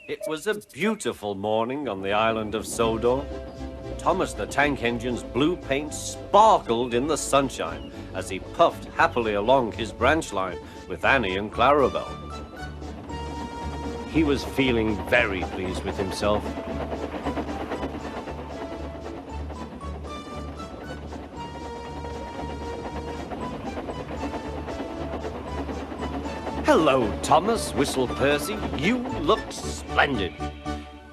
It was a beautiful morning on the island of Sodor. Thomas the Tank Engine's blue paint sparkled in the sunshine as he puffed happily along his branch line with Annie and Clarabelle. He was feeling very pleased with himself. "Hello, Thomas," whistled Percy. "You look splendid."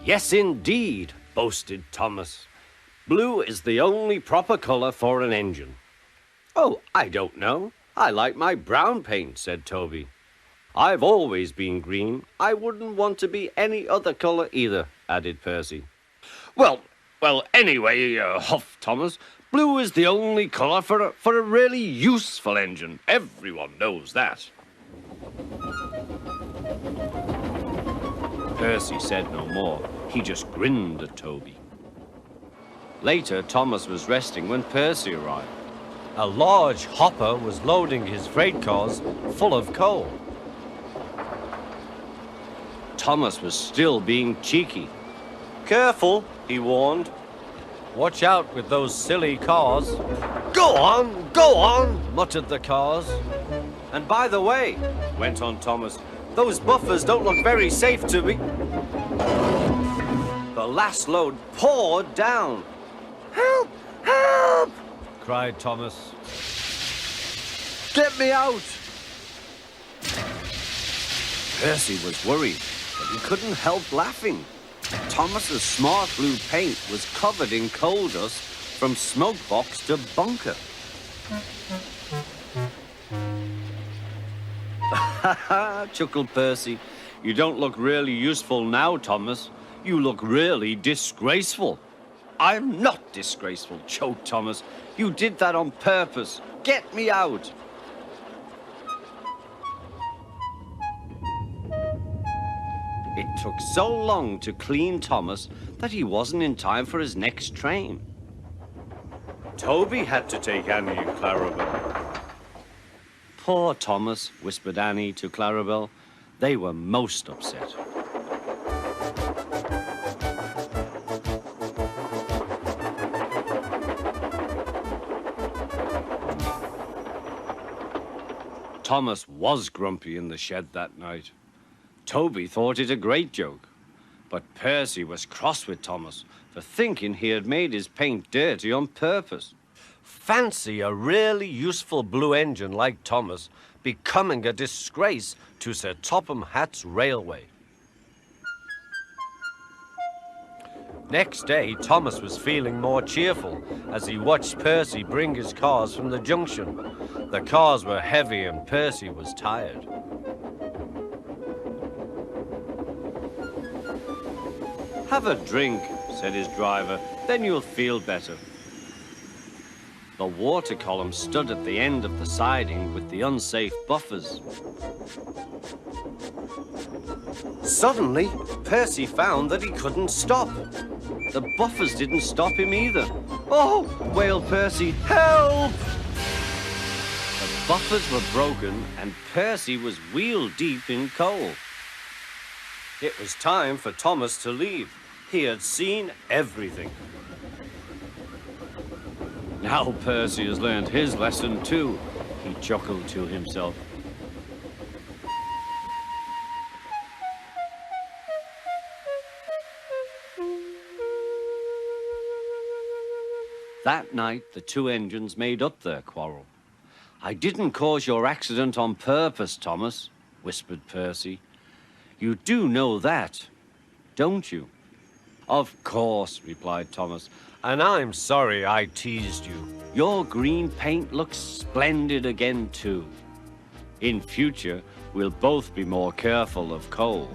"Yes, indeed," boasted Thomas. "Blue is the only proper color for an engine." "Oh, I don't know. I like my brown paint," said Toby. "I've always been green. I wouldn't want to be any other color either," added Percy. Well, anyway, huffed Thomas, "blue is the only color for a really useful engine. Everyone knows that." Percy said no more. He just grinned at Toby. Later, Thomas was resting when Percy arrived. A large hopper was loading his freight cars full of coal. Thomas was still being cheeky. "Careful," he warned. "Watch out with those silly cars." Go on, muttered the cars. "And by the way," went on Thomas, "those buffers don't look very safe to me." The last load poured down. "Help! Help!" cried Thomas. "Get me out!" Percy was worried, but he couldn't help laughing. Thomas's smart blue paint was covered in coal dust from smoke box to bunker. "Ha ha!" chuckled Percy. "You don't look really useful now, Thomas. You look really disgraceful." "I'm not disgraceful," choked Thomas. "You did that on purpose. Get me out." It took so long to clean Thomas that he wasn't in time for his next train. Toby had to take Annie and Clarabelle. "Poor Thomas," whispered Annie to Clarabelle. They were most upset. Thomas was grumpy in the shed that night. Toby thought it a great joke, but Percy was cross with Thomas for thinking he had made his paint dirty on purpose. Fancy a really useful blue engine like Thomas becoming a disgrace to Sir Topham Hatt's railway. Next day, Thomas was feeling more cheerful as he watched Percy bring his cars from the junction. The cars were heavy and Percy was tired. "Have a drink," said his driver, "then you'll feel better." The water column stood at the end of the siding with the unsafe buffers. Suddenly, Percy found that he couldn't stop. The buffers didn't stop him either. "Oh!" wailed Percy. "Help!" The buffers were broken and Percy was wheel-deep in coal. It was time for Thomas to leave. He had seen everything. "Now Percy has learned his lesson too," he chuckled to himself. That night, the two engines made up their quarrel. "I didn't cause your accident on purpose, Thomas," whispered Percy. "You do know that, don't you?" "Of course," replied Thomas, "and I'm sorry I teased you. Your green paint looks splendid again, too. In future, we'll both be more careful of coal."